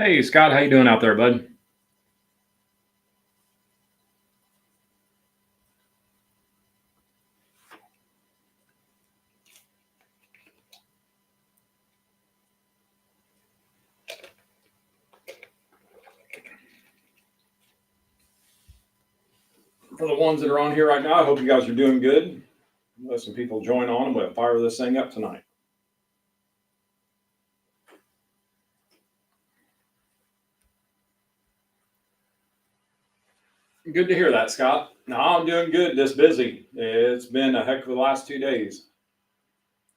Hey Scott, how you doing out there, bud? For the ones that are on here right now, I hope you guys are doing good. Let some people join on and we'll fire this thing up tonight. Good to hear that, Scott. No, I'm doing good. This busy. It's been a heck of the last 2 days.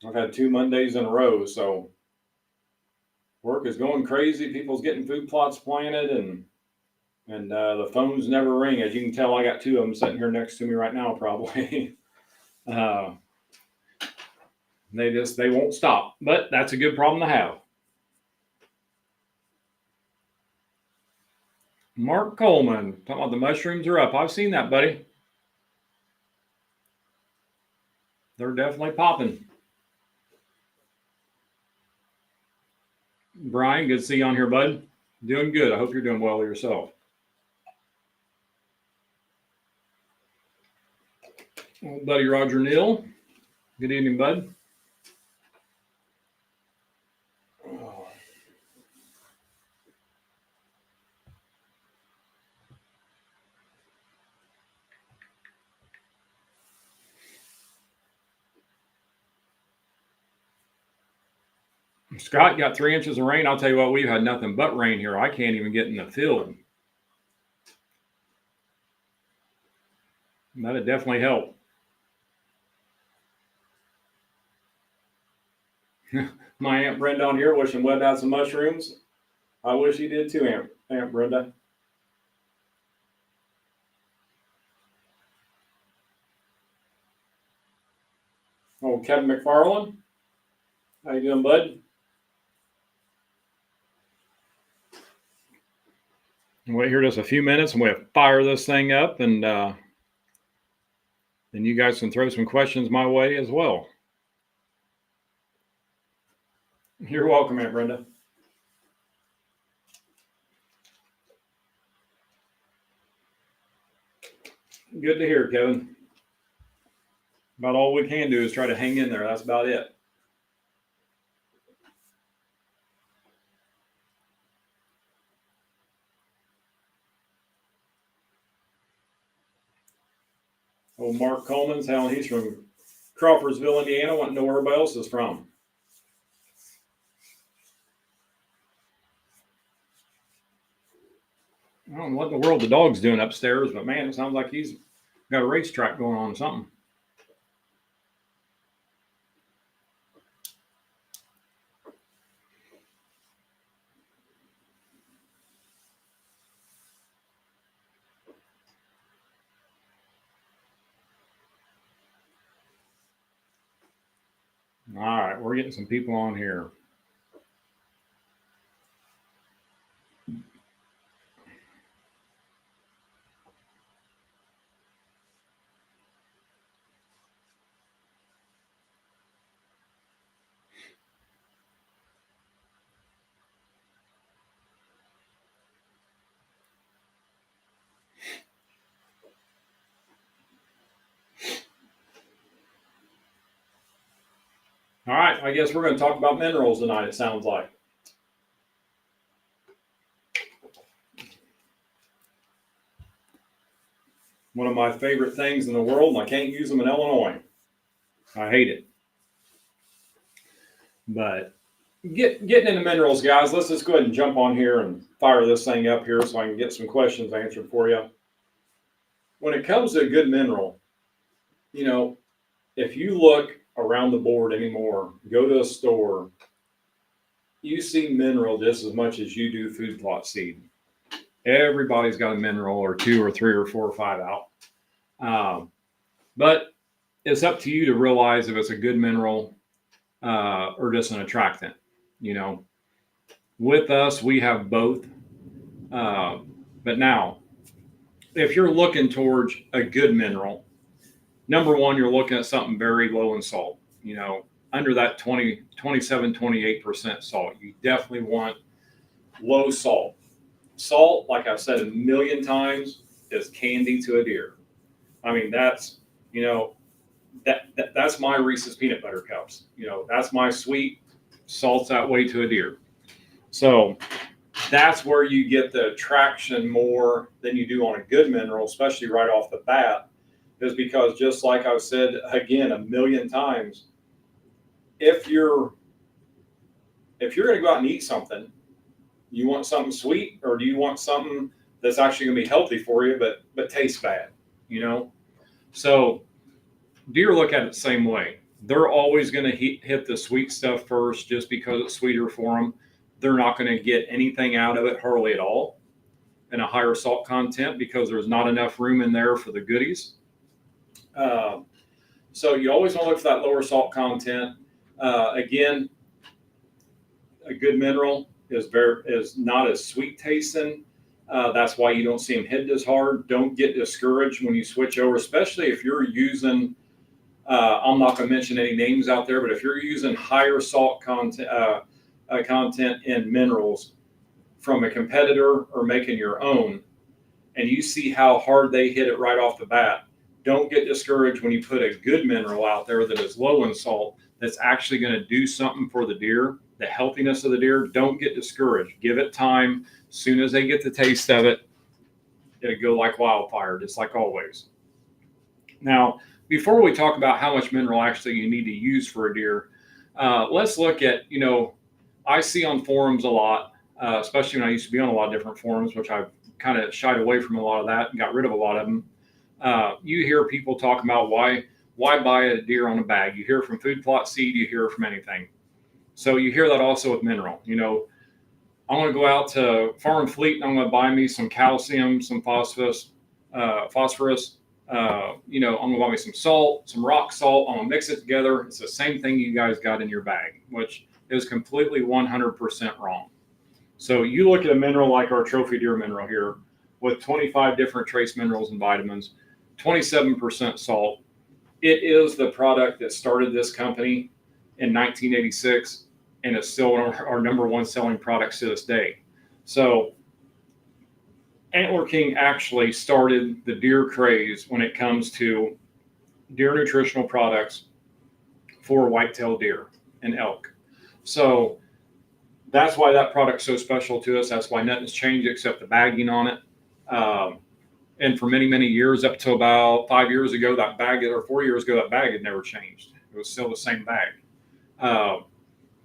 I've had 2 Mondays in a row, so work is going crazy. People's getting food plots planted, and the phones never ring. As you can tell, I got two of them sitting here next to me right now, probably. uh, they won't stop, but that's a good problem to have. Mark Coleman talking about the mushrooms are up. I've seen that, buddy. They're definitely popping. Brian, good to see you on here, bud. Doing good. I hope you're doing well yourself. Old buddy Roger Neal. Good evening, bud. Scott got 3 inches of rain. I'll tell you what, we've had nothing but rain here. I can't even get in the field. That'd definitely help. My Aunt Brenda on here wishing Webb had some mushrooms. I wish he did too, Aunt Brenda. Oh, Kevin McFarland. How you doing, bud? Wait here just a few minutes and we'll fire this thing up, and then you guys can throw some questions my way as well. You're welcome, Aunt Brenda. Good to hear, Kevin. About all we can do is try to hang in there. That's about it. Old Mark Coleman's how he's from Crawfordsville, Indiana. Want to know where everybody else is from. I don't know what in the world the dog's doing upstairs, but man, it sounds like he's got a racetrack going on or something. All right, we're getting some people on here. All right, I guess we're going to talk about minerals tonight, it sounds like. One of my favorite things in the world, and I can't use them in Illinois. I hate it. But getting into minerals, guys, let's just go ahead and jump on here and fire this thing up here so I can get some questions answered for you. When it comes to a good mineral, if you look around the board anymore, go to a store, you see mineral just as much as you do food plot seed. Everybody's got a mineral or two or three or four or five out. But it's up to you to realize if it's a good mineral or just an attractant. With us, we have both. But now, if you're looking towards a good mineral, number one, you're looking at something very low in salt. Under that 27, 28% salt. You definitely want low salt. Salt, like I've said a million times, is candy to a deer. I mean, that's, you know, that's my Reese's peanut butter cups. You know, that's my sweet. Salt's that way to a deer. So that's where you get the attraction more than you do on a good mineral, especially right off the bat, is because just like I've said again a million times, if you're going to go out and eat something, you want something sweet, or do you want something that's actually going to be healthy for you, but tastes bad? You know, so deer look at it the same way. They're always going to hit the sweet stuff first, just because it's sweeter for them. They're not going to get anything out of it hardly at all in a higher salt content, because there's not enough room in there for the goodies. So you always want to look for that lower salt content. Again, a good mineral is not as sweet tasting. That's why you don't see them hit as hard. Don't get discouraged when you switch over, especially if you're using. I'm not going to mention any names out there, but if you're using higher salt content in minerals from a competitor or making your own, and you see how hard they hit it right off the bat, don't get discouraged when you put a good mineral out there that is low in salt, that's actually going to do something for the deer, the healthiness of the deer. Don't get discouraged. Give it time. As soon as they get the taste of it, it'll go like wildfire, just like always. Now, before we talk about how much mineral actually you need to use for a deer, let's look at, I see on forums a lot, especially when I used to be on a lot of different forums, which I've kind of shied away from a lot of that and got rid of a lot of them. You hear people talk about why buy a deer on a bag. You hear from Food Plot Seed, you hear from anything. So you hear that also with mineral. I'm going to go out to Farm Fleet and I'm going to buy me some calcium, some phosphorus. I'm going to buy me some salt, some rock salt. I'm going to mix it together. It's the same thing you guys got in your bag, which is completely 100% wrong. So you look at a mineral like our trophy deer mineral here with 25 different trace minerals and vitamins, 27% salt. It is the product that started this company in 1986 and is still our number one selling products to this day. So Antler King actually started the deer craze when it comes to deer nutritional products for whitetail deer and elk. So that's why that product's so special to us. That's why nothing's changed except the bagging on it. And for many, many years, up to about 5 years ago, that bag, or 4 years ago, that bag had never changed. It was still the same bag.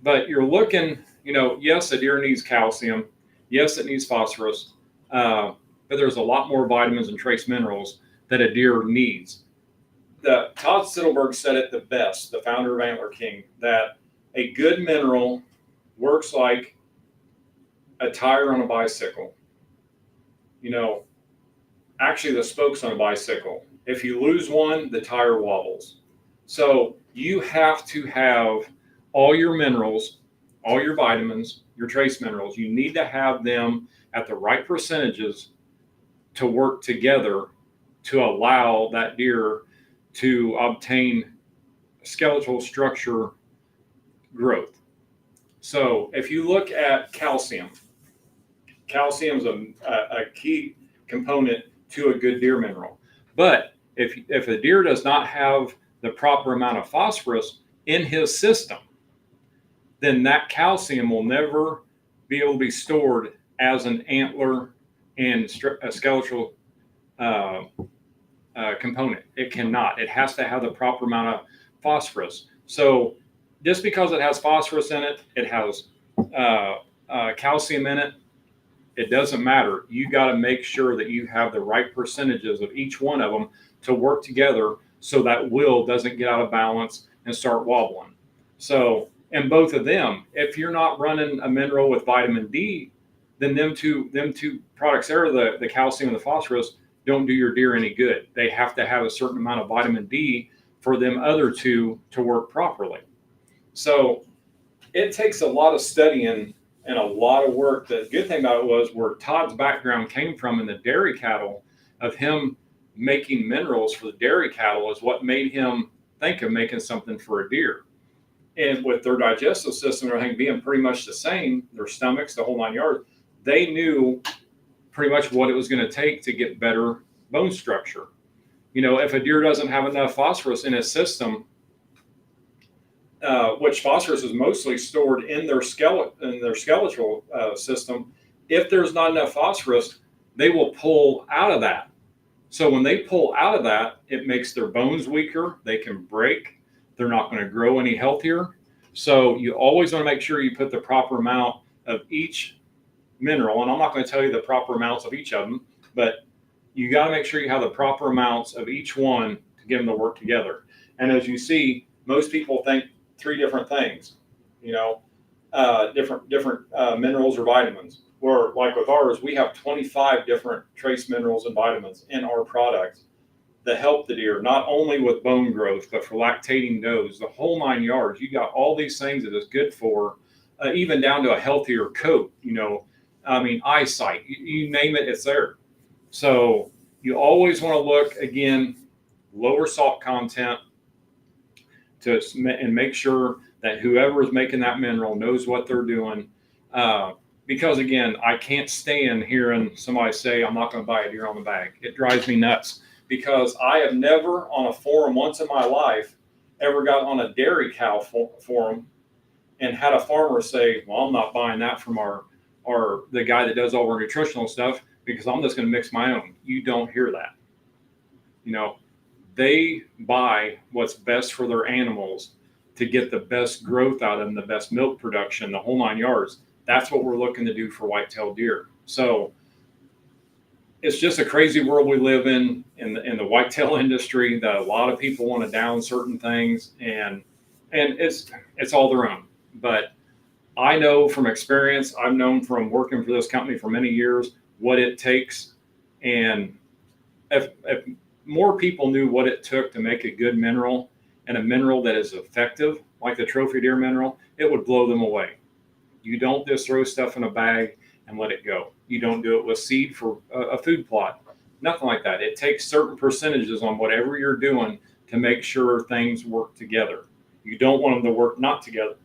But you're looking, yes, a deer needs calcium. Yes, it needs phosphorus. But there's a lot more vitamins and trace minerals that a deer needs. Todd Siddleberg said it the best, the founder of Antler King, that a good mineral works like a tire on a bicycle. Actually the spokes on a bicycle. If you lose one, the tire wobbles. So you have to have all your minerals, all your vitamins, your trace minerals. You need to have them at the right percentages to work together to allow that deer to obtain skeletal structure growth. So if you look at calcium is a key component to a good deer mineral. But if a deer does not have the proper amount of phosphorus in his system, then that calcium will never be able to be stored as an antler and a skeletal component. It cannot. It has to have the proper amount of phosphorus. So just because it has phosphorus in it, it has calcium in it, it doesn't matter. You got to make sure that you have the right percentages of each one of them to work together so that will doesn't get out of balance and start wobbling. So, and both of them, if you're not running a mineral with vitamin D, then them two products there, the calcium and the phosphorus, don't do your deer any good. They have to have a certain amount of vitamin D for them other two to work properly. So it takes a lot of studying and a lot of work. The good thing about it was where Todd's background came from in the dairy cattle, of him making minerals for the dairy cattle, is what made him think of making something for a deer. And with their digestive system and everything being pretty much the same, their stomachs, the whole 9 yards, they knew pretty much what it was going to take to get better bone structure. If a deer doesn't have enough phosphorus in his system, which phosphorus is mostly stored in their skeletal system, if there's not enough phosphorus, they will pull out of that. So when they pull out of that, it makes their bones weaker. They can break. They're not going to grow any healthier. So you always want to make sure you put the proper amount of each mineral. And I'm not going to tell you the proper amounts of each of them, but you got to make sure you have the proper amounts of each one to get them to work together. And as you see, most people think 3 different things, different minerals or vitamins. Where, like with ours, we have 25 different trace minerals and vitamins in our product that help the deer, not only with bone growth, but for lactating does, the whole 9 yards. You got all these things that is good for, even down to a healthier coat, eyesight, you name it, it's there. So you always want to look, again, lower salt content and make sure that whoever is making that mineral knows what they're doing. Because again, I can't stand hearing somebody say, I'm not going to buy a deer on the bag. It drives me nuts because I have never on a forum once in my life ever got on a dairy cow forum and had a farmer say, well, I'm not buying that from the guy that does all our nutritional stuff because I'm just going to mix my own. You don't hear that. They buy what's best for their animals to get the best growth out of them, the best milk production, the whole 9 yards. That's what we're looking to do for white-tailed deer. So it's just a crazy world we live in the whitetail industry, that a lot of people want to down certain things, and it's all their own. But I know from experience, I've known from working for this company for many years what it takes. And if more people knew what it took to make a good mineral and a mineral that is effective, like the trophy deer mineral, it would blow them away. You don't just throw stuff in a bag and let it go. You don't do it with seed for a food plot. Nothing like that. It takes certain percentages on whatever you're doing to make sure things work together. You don't want them to work not together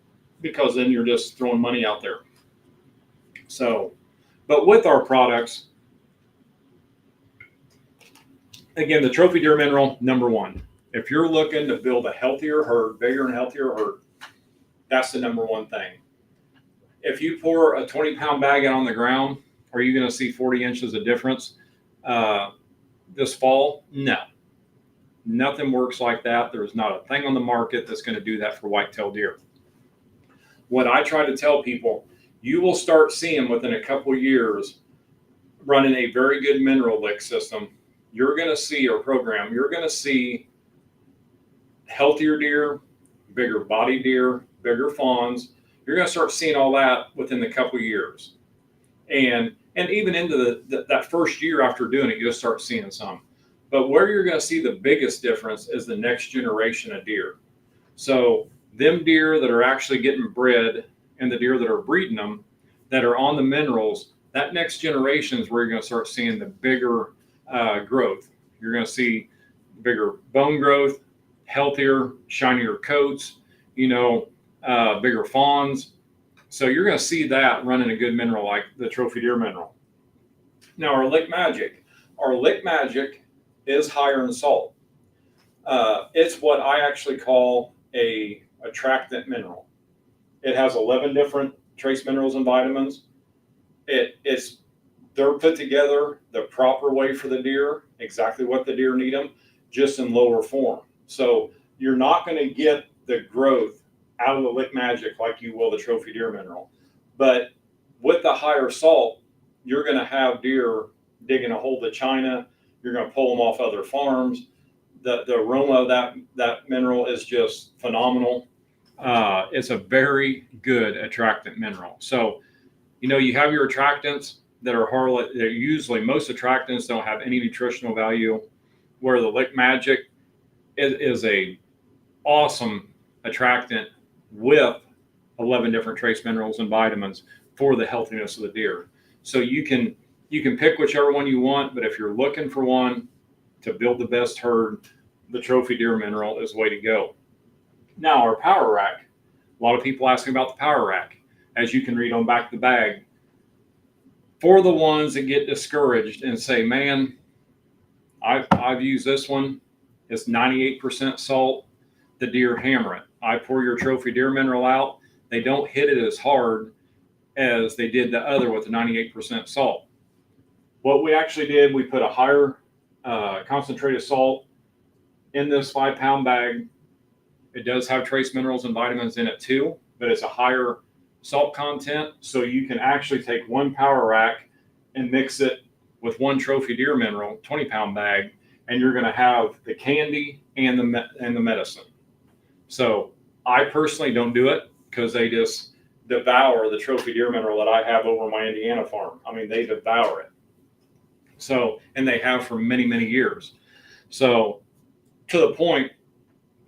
because then you're just throwing money out there. So, but with our products, again, the trophy deer mineral, number 1. If you're looking to build a healthier herd, bigger and healthier herd, that's the number 1 thing. If you pour a 20-pound bag out on the ground, are you going to see 40 inches of difference this fall? No. Nothing works like that. There's not a thing on the market that's going to do that for white-tailed deer. What I try to tell people, you will start seeing within a couple years running a very good mineral lick system. You're going to see a program. You're going to see healthier deer, bigger body deer, bigger fawns. You're going to start seeing all that within the couple years. And even into that first year after doing it, you'll start seeing some. But where you're going to see the biggest difference is the next generation of deer. So them deer that are actually getting bred and the deer that are breeding them that are on the minerals, that next generation is where you're going to start seeing the bigger growth. You're going to see bigger bone growth, healthier, shinier coats, bigger fawns. So you're going to see that running a good mineral like the trophy deer mineral. Now our Lick Magic is higher in salt. It's what I actually call a attractant mineral. It has 11 different trace minerals and vitamins. They're put together the proper way for the deer, exactly what the deer need them, just in lower form. So you're not going to get the growth out of the Lick Magic like you will the trophy deer mineral. But with the higher salt, you're going to have deer digging a hole to China. You're going to pull them off other farms. The aroma of that mineral is just phenomenal. It's a very good attractant mineral. So, you have your attractants that are usually most attractants don't have any nutritional value, where the Lick Magic is a awesome attractant with 11 different trace minerals and vitamins for the healthiness of the deer. So you can pick whichever one you want, but if you're looking for one to build the best herd, the trophy deer mineral is the way to go. Now our power rack, a lot of people asking about the power rack. As you can read on back of the bag, For the ones that get discouraged and say, man, I've used this one, it's 98% salt, the deer hammer it. I pour your trophy deer mineral out, they don't hit it as hard as they did the other with the 98% salt. What we actually did, we put a higher concentrated salt in this 5-pound bag. It does have trace minerals and vitamins in it too, but it's a higher salt content. So you can actually take one power rack and mix it with one trophy deer mineral, 20-pound bag, and you're going to have the candy and the medicine. So I personally don't do it because they just devour the trophy deer mineral that I have over my Indiana farm. I mean, they devour it. So, and they have for many, many years. So to the point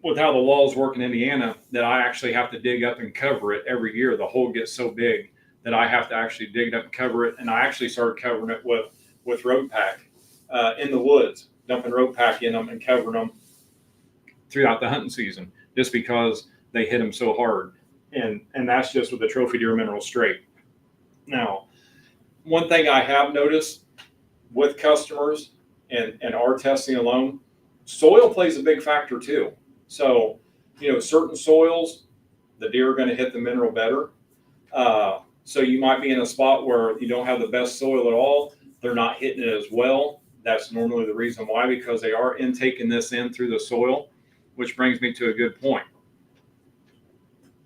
with how the laws work in Indiana that I actually have to dig up and cover it every year. The hole gets so big that I have to actually dig it up and cover it. And I actually started covering it with road pack in the woods, dumping road pack in them and covering them throughout the hunting season, just because they hit them so hard. And that's just with the trophy deer mineral straight. Now, one thing I have noticed with customers and our testing alone, soil plays a big factor too. So, certain soils, the deer are going to hit the mineral better. So you might be in a spot where you don't have the best soil at all. They're not hitting it as well. That's normally the reason why, because they are intaking this in through the soil, which brings me to a good point.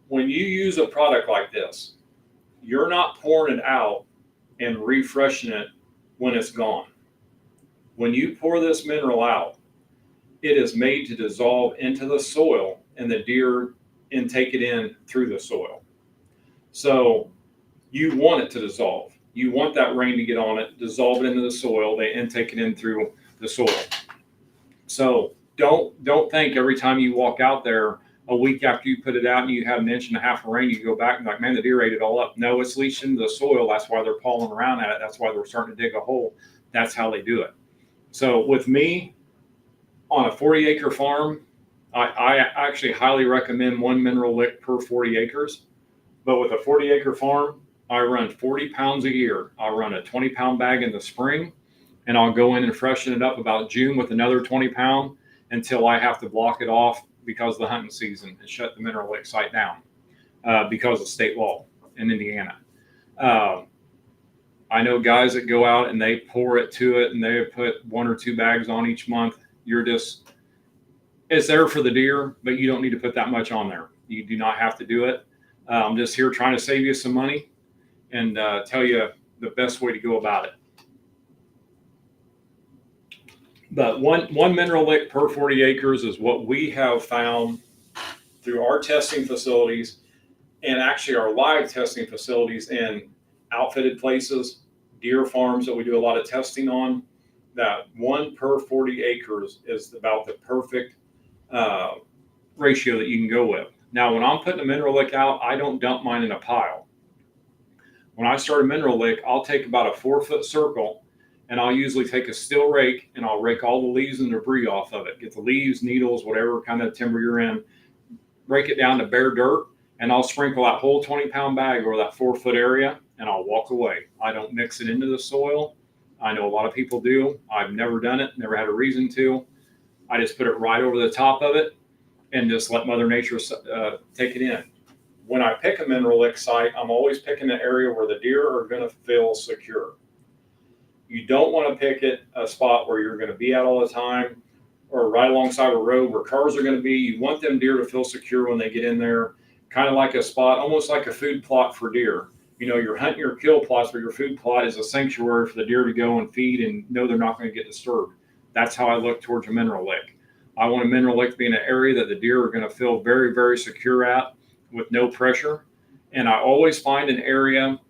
When you use a product like this, you're not pouring it out and refreshing it when it's gone. When you pour this mineral out, it is made to dissolve into the soil and the deer intake it in through the soil. So you want it to dissolve. You want that rain to get on it, dissolve it into the soil, they intake it in through the soil. So don't think every time you walk out there a week after you put it out and you have 1.5 inches of rain, you go back and like, man, the deer ate it all up. No, it's leached into the soil. That's why they're pawing around at it. That's why they're starting to dig a hole. That's how they do it. So with me, on a 40-acre farm, I actually highly recommend 1 mineral lick per 40 acres. But with a 40-acre farm, I run 40 pounds a year. I'll run a 20-pound bag in the spring, and I'll go in and freshen it up about June with another 20-pound until I have to block it off because of the hunting season and shut the mineral lick site down because of state law in Indiana. I know guys that go out and they pour it to it and they put 1 or 2 bags on each month. It's there for the deer, but you don't need to put that much on there. You do not have to do it. I'm just here trying to save you some money and tell you the best way to go about it. But one mineral lick per 40 acres is what we have found through our testing facilities and actually our live testing facilities in outfitted places, deer farms that we do a lot of testing on. That 1 per 40 acres is about the perfect ratio that you can go with. Now, when I'm putting a mineral lick out, I don't dump mine in a pile. When I start a mineral lick, I'll take about a 4-foot circle and I'll usually take a steel rake and I'll rake all the leaves and debris off of it. Get the leaves, needles, whatever kind of timber you're in, rake it down to bare dirt, and I'll sprinkle that whole 20-pound bag over that 4-foot area and I'll walk away. I don't mix it into the soil. I know a lot of people do. I've never done it, never had a reason to. I just put it right over the top of it and just let Mother Nature take it in. When I pick a mineral lick site, I'm always picking an area where the deer are going to feel secure. You don't want to pick it a spot where you're going to be at all the time or right alongside a road where cars are going to be. You want them deer to feel secure when they get in there, kind of like a spot, almost like a food plot for deer. You're hunting your kill plots, but your food plot is a sanctuary for the deer to go and feed and know they're not going to get disturbed. That's how I look towards a mineral lick. I want a mineral lick to be in an area that the deer are going to feel very, very secure at with no pressure. And I always find an area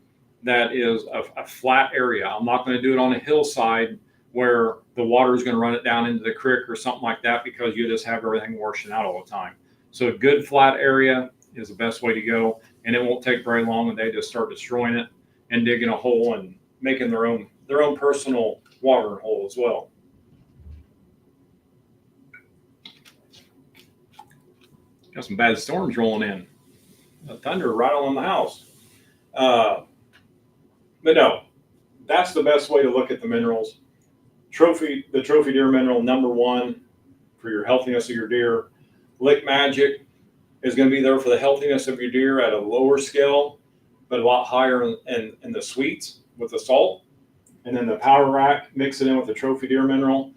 that is a flat area. I'm not going to do it on a hillside where the water is going to run it down into the creek or something like that because you just have everything washing out all the time. So a good flat area is the best way to go. And it won't take very long and they just start destroying it and digging a hole and making their own personal watering hole as well. Got some bad storms rolling in. The thunder right on the house. But no, that's the best way to look at the minerals. The trophy deer mineral #1 for your healthiness of your deer. Lick Magic is going to be there for the healthiness of your deer at a lower scale, but a lot higher in the sweets with the salt. And then the Power Rack, mix it in with the trophy deer mineral,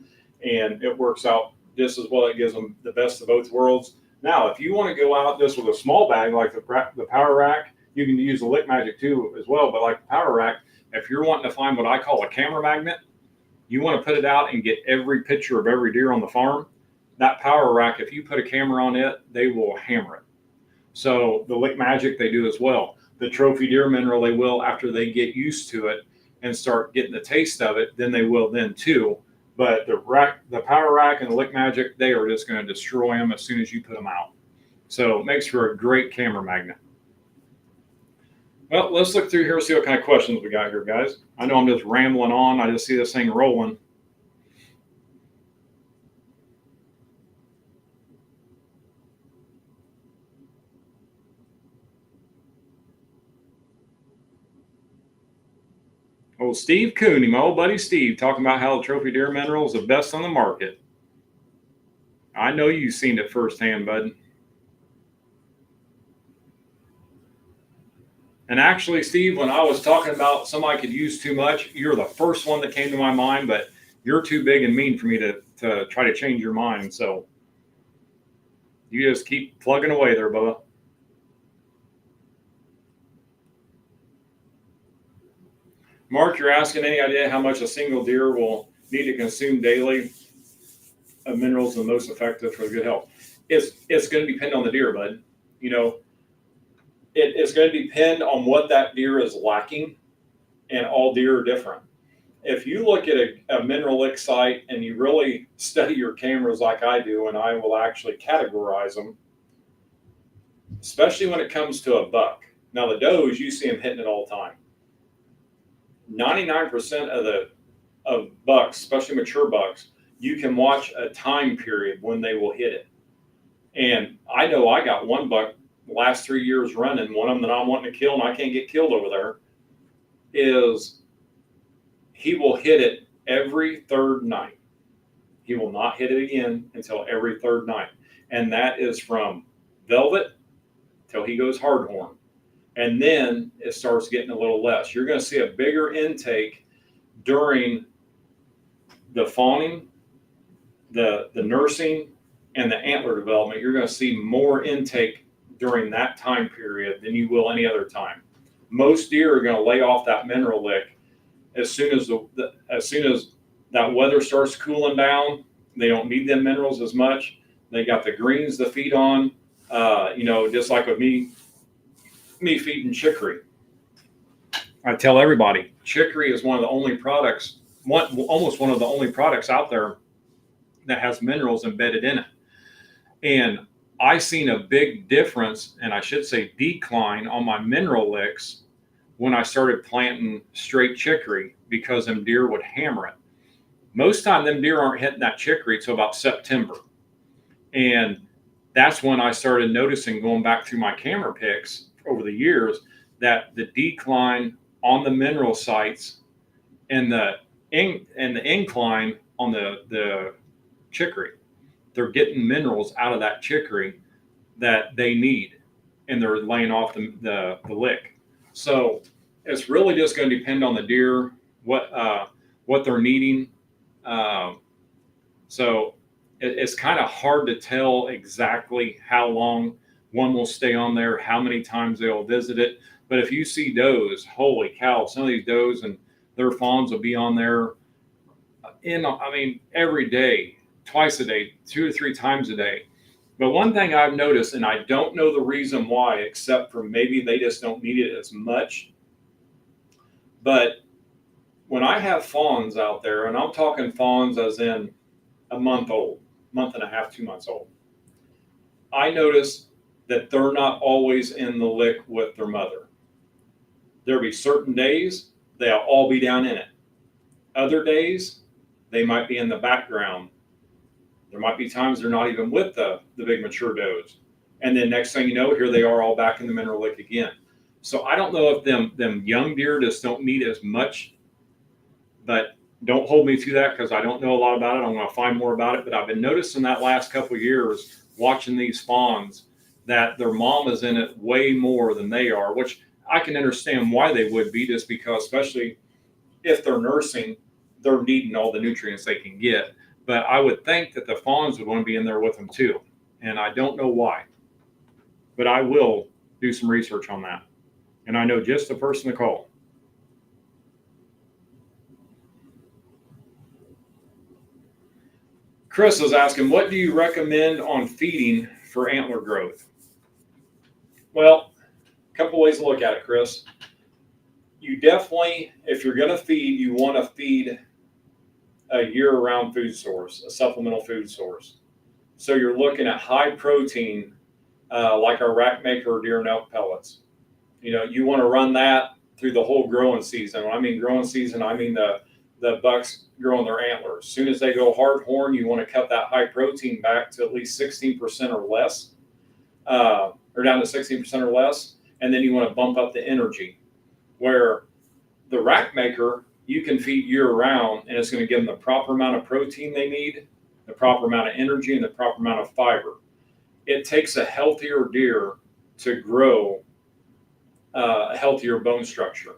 and it works out just as well. It gives them the best of both worlds. Now, if you want to go out just with a small bag like the Power Rack, you can use the Lick Magic too as well. But like the Power Rack, if you're wanting to find what I call a camera magnet, you want to put it out and get every picture of every deer on the farm. That Power Rack, if you put a camera on it, they will hammer it. So the Lick Magic, they do as well. The trophy deer mineral, they will after they get used to it and start getting the taste of it, then they will then too. But the Power Rack and the Lick Magic, they are just going to destroy them as soon as you put them out. So it makes for a great camera magnet. Well, let's look through here and see what kind of questions we got here, guys. I know I'm just rambling on. I just see this thing rolling. Old Steve Cooney, my old buddy Steve, talking about how the trophy deer mineral is the best on the market. I know you've seen it firsthand, bud. And actually, Steve, when I was talking about somebody could use too much, you're the first one that came to my mind, but you're too big and mean for me to try to change your mind. So you just keep plugging away there, Bubba. Mark, you're asking any idea how much a single deer will need to consume daily of minerals the most effective for good health? It's going to depend on the deer, bud. You know, it's going to depend on what that deer is lacking, and all deer are different. If you look at a mineral lick site and you really study your cameras like I do, and I will actually categorize them, especially when it comes to a buck. Now the does, you see them hitting it all the time. 99% of bucks, especially mature bucks, you can watch a time period when they will hit it. And I know I got one buck the last 3 years running, one of them that I'm wanting to kill and I can't get killed over there, is he will hit it every third night. He will not hit it again until every third night. And that is from velvet till he goes hardhorn. And then it starts getting a little less. You're going to see a bigger intake during the fawning, the nursing, and the antler development. You're going to see more intake during that time period than you will any other time. Most deer are going to lay off that mineral lick as soon as that weather starts cooling down. They don't need them minerals as much. They got the greens to feed on. Just like with me feeding chicory. I tell everybody, chicory is one of the only products, almost one of the only products out there that has minerals embedded in it. And I seen a big difference, and I should say decline, on my mineral licks when I started planting straight chicory, because them deer would hammer it. Most time them deer aren't hitting that chicory till about September. And that's when I started noticing, going back through my camera pics over the years, that the decline on the mineral sites and the incline on the chicory, they're getting minerals out of that chicory that they need, and they're laying off the lick. So it's really just going to depend on the deer, what they're needing. So it's kind of hard to tell exactly how long one will stay on there, how many times they'll visit it. But if you see does, holy cow, some of these does and their fawns will be on there every day, twice a day, 2 or 3 times a day. But one thing I've noticed, and I don't know the reason why, except for maybe they just don't need it as much, but when I have fawns out there, and I'm talking fawns as in a month old, month and a half, 2 months old, I notice that they're not always in the lick with their mother. There'll be certain days they'll all be down in it. Other days they might be in the background. There might be times they're not even with the big mature does. And then next thing you know, here they are all back in the mineral lick again. So I don't know if them young deer just don't need as much But don't hold me to that because I don't know a lot about it. I'm going to find more about it. But I've been noticing that last couple of years watching these fawns that their mom is in it way more than they are, which I can understand why they would be, just because, especially if they're nursing, they're needing all the nutrients they can get. But I would think that the fawns would want to be in there with them too. And I don't know why. But I will do some research on that. And I know just the person to call. Chris is asking, what do you recommend on feeding for antler growth? Well, a couple ways to look at it, Chris. You definitely, if you're going to feed, you want to feed a year-round food source, a supplemental food source. So you're looking at high protein, like our rack maker deer and elk pellets. You want to run that through the whole growing season. When I mean growing season, I mean the bucks growing their antlers. As soon as they go hard horn, you want to cut that high protein back to at least 16% or less, or down to 16% or less, and then you want to bump up the energy. Where the rack maker, you can feed year round, and it's going to give them the proper amount of protein they need, the proper amount of energy, and the proper amount of fiber. It takes a healthier deer to grow a healthier bone structure.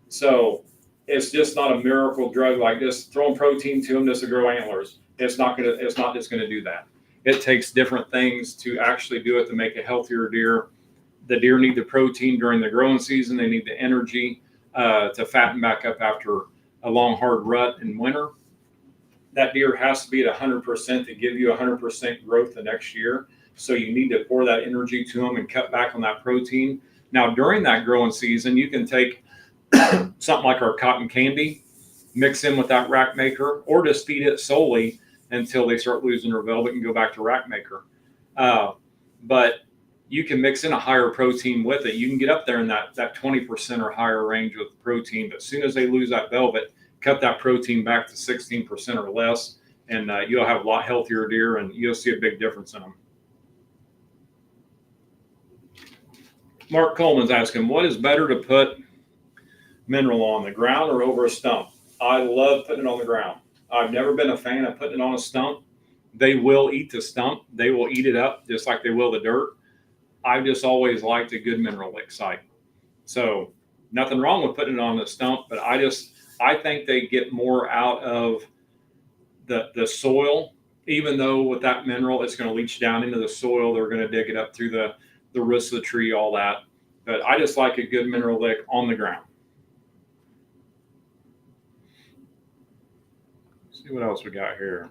So it's just not a miracle drug like just throwing protein to them just to grow antlers. It's not just gonna do that. It takes different things to actually do it to make a healthier deer. The deer need the protein during the growing season. They need the energy to fatten back up after a long hard rut in winter. That deer has to be at 100% to give you 100% growth the next year. So you need to pour that energy to them and cut back on that protein. Now, during that growing season, you can take something like our cotton candy, mix in with that rack maker, or just feed it solely until they start losing their velvet and go back to rack maker. But you can mix in a higher protein with it. You can get up there in that 20% or higher range with protein. But as soon as they lose that velvet, cut that protein back to 16% or less, and you'll have a lot healthier deer, and you'll see a big difference in them. Mark Coleman's asking, what is better to put mineral on, the ground or over a stump? I love putting it on the ground. I've never been a fan of putting it on a stump. They will eat the stump. They will eat it up just like they will the dirt. I just always liked a good mineral lick site. So nothing wrong with putting it on the stump, but I think they get more out of the soil, even though with that mineral, it's going to leach down into the soil. They're going to dig it up through the roots of the tree, all that. But I just like a good mineral lick on the ground. Let's see what else we got here.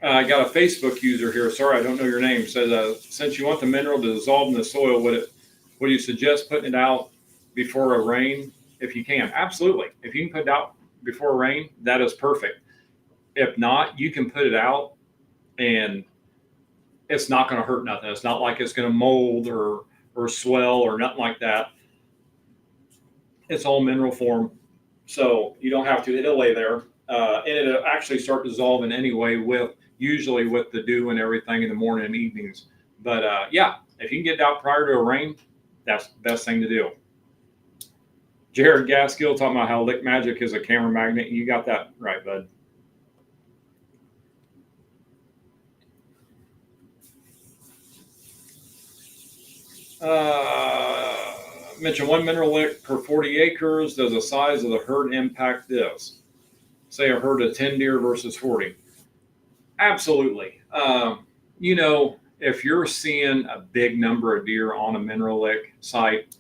I got a Facebook user here. Sorry, I don't know your name. Says, since you want the mineral to dissolve in the soil, would you suggest putting it out before a rain if you can? Absolutely. If you can put it out before a rain, that is perfect. If not, you can put it out and it's not going to hurt nothing. It's not like it's going to mold or swell or nothing like that. It's all mineral form. So you don't have to, it'll lay there. And it'll actually start dissolving anyway usually with the dew and everything in the morning and evenings. But yeah, if you can get it out prior to a rain, that's the best thing to do. Jared Gaskill talking about how Lick Magic is a camera magnet. You got that right, bud. Mention one mineral lick per 40 acres. Does the size of the herd impact this? Say a herd of 10 deer versus 40. Absolutely. If you're seeing a big number of deer on a mineral lick site,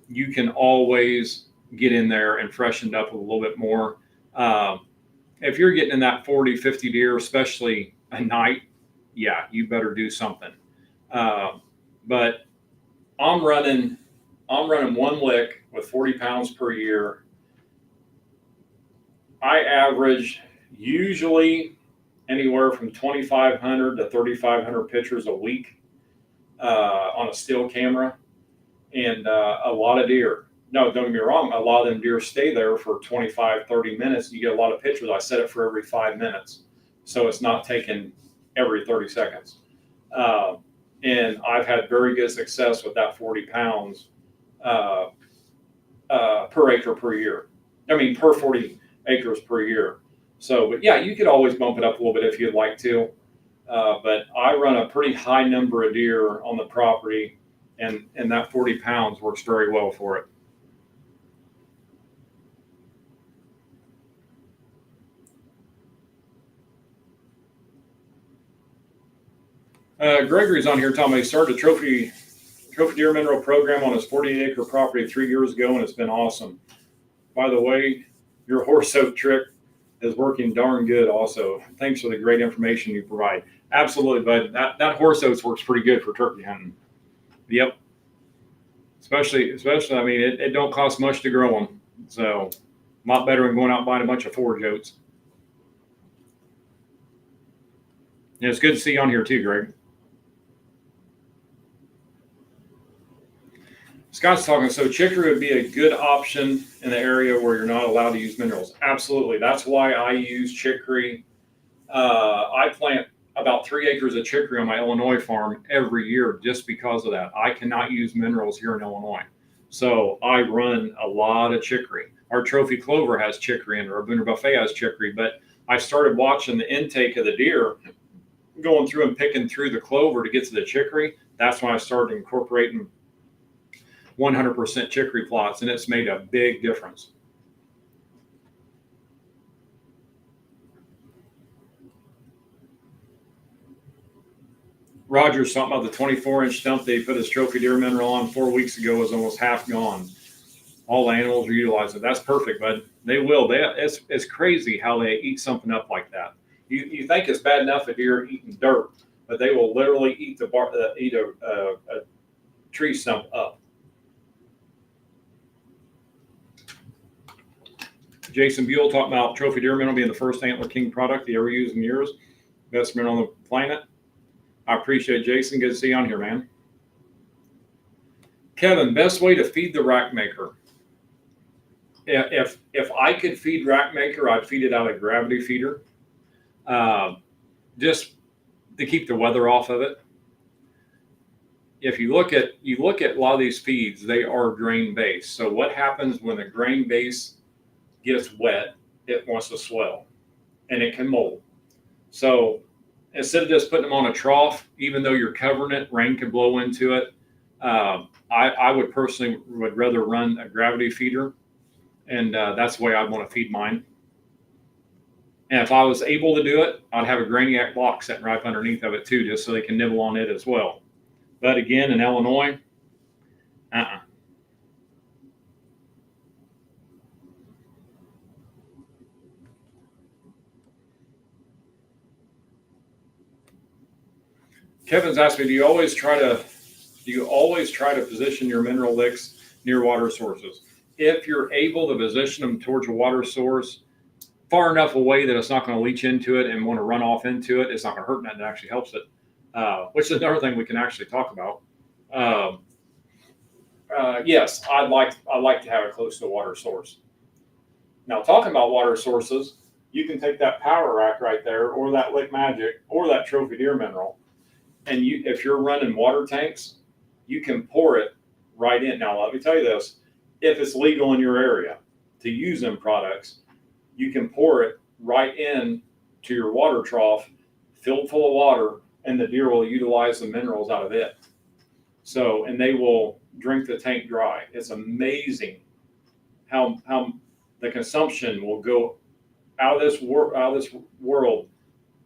you can always get in there and freshen it up a little bit more. If you're getting in that 40, 50 deer, especially a night, yeah, you better do something. But I'm running one lick with 40 pounds per year. I average usually anywhere from 2,500 to 3,500 pictures a week on a still camera, and a lot of deer. No, don't get me wrong, a lot of them deer stay there for 25, 30 minutes. You get a lot of pictures. I set it for every 5 minutes. so it's not taken every 30 seconds. Uh, and I've had very good success with that 40 pounds uh, per acre per year. I mean, per 40 acres per year. So, but yeah, you could always bump it up a little bit if you'd like to. But I run a pretty high number of deer on the property, and that 40 pounds works very well for it. Gregory's on here telling me he started a trophy deer mineral program on his 48-acre property 3 years ago, and it's been awesome. By the way, your horse oak trick is working darn good also. Thanks for the great information you provide. Absolutely, bud. That horse oats works pretty good for turkey hunting. Yep. Especially, I mean, it don't cost much to grow them. So a lot better than going out and buying a bunch of forage oats. And it's good to see you on here too, Greg. Scott's talking, so chicory would be a good option in the area where you're not allowed to use minerals. Absolutely. That's why I use chicory. I plant about 3 acres of chicory on my Illinois farm every year just because of that. I cannot use minerals here in Illinois. So I run a lot of chicory. Our trophy clover has chicory in it. Our Booner Buffet has chicory. But I started watching the intake of the deer, going through and picking through the clover to get to the chicory. That's when I started incorporating 100% chicory plots, and it's made a big difference. Roger's talking about the 24-inch stump they put his trophy deer mineral on 4 weeks ago was almost half gone. All the animals are utilizing it. That's perfect, bud. They will. It's crazy how they eat something up like that. You think it's bad enough if you're eating dirt, but they will literally eat a tree stump up. Jason Buell talking about trophy deer mineral being the first antler king product he ever used in years. Best mineral on the planet. I appreciate it, Jason. Good to see you on here, man. Kevin, best way to feed the rack maker. If I could feed rack maker, I'd feed it out of gravity feeder, just to keep the weather off of it. If you look at a lot of these feeds, they are grain based. So what happens when the grain base gets wet? It wants to swell, and it can mold. So instead of just putting them on a trough, even though you're covering it, rain can blow into it. I would personally rather run a gravity feeder, and that's the way I'd want to feed mine. And if I was able to do it, I'd have a Grainiac block sitting right underneath of it too, just so they can nibble on it as well. But again, in Illinois, Kevin's asked me, do you always try to position your mineral licks near water sources? If you're able to position them towards a water source far enough away that it's not going to leach into it and want to run off into it, it's not going to hurt nothing. It actually helps it, which is another thing we can actually talk about. Yes, I'd like to have it close to a water source. Now, talking about water sources, you can take that power rack right there, or that Lick Magic, or that trophy deer mineral, and if you're running water tanks, you can pour it right in. Now, let me tell you this: if it's legal in your area to use them products, you can pour it right in to your water trough, filled full of water, and the deer will utilize the minerals out of it. So, and they will drink the tank dry. It's amazing how the consumption will go out of this world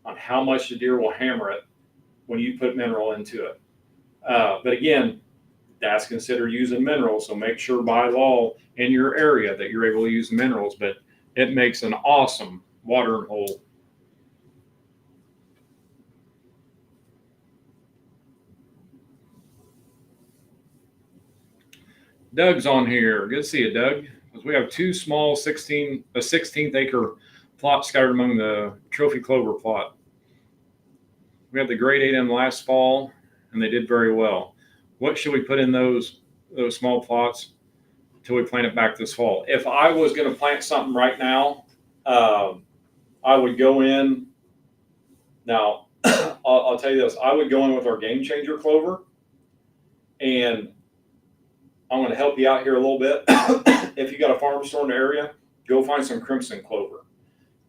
on how much the deer will hammer it when you put mineral into it. But again, that's considered using minerals. So make sure by law in your area that you're able to use minerals, but it makes an awesome watering hole. Doug's on here. Good to see you, Doug. We have two small 16th acre plots scattered among the trophy clover plot. We had the grade 8M last fall, and they did very well. What should we put in those small plots until we plant it back this fall? If I was going to plant something right now, I would go in Now, I'll tell you this, I would go in with our Game Changer clover, and I'm going to help you out here a little bit. If you got a farm store in the area, go find some crimson clover.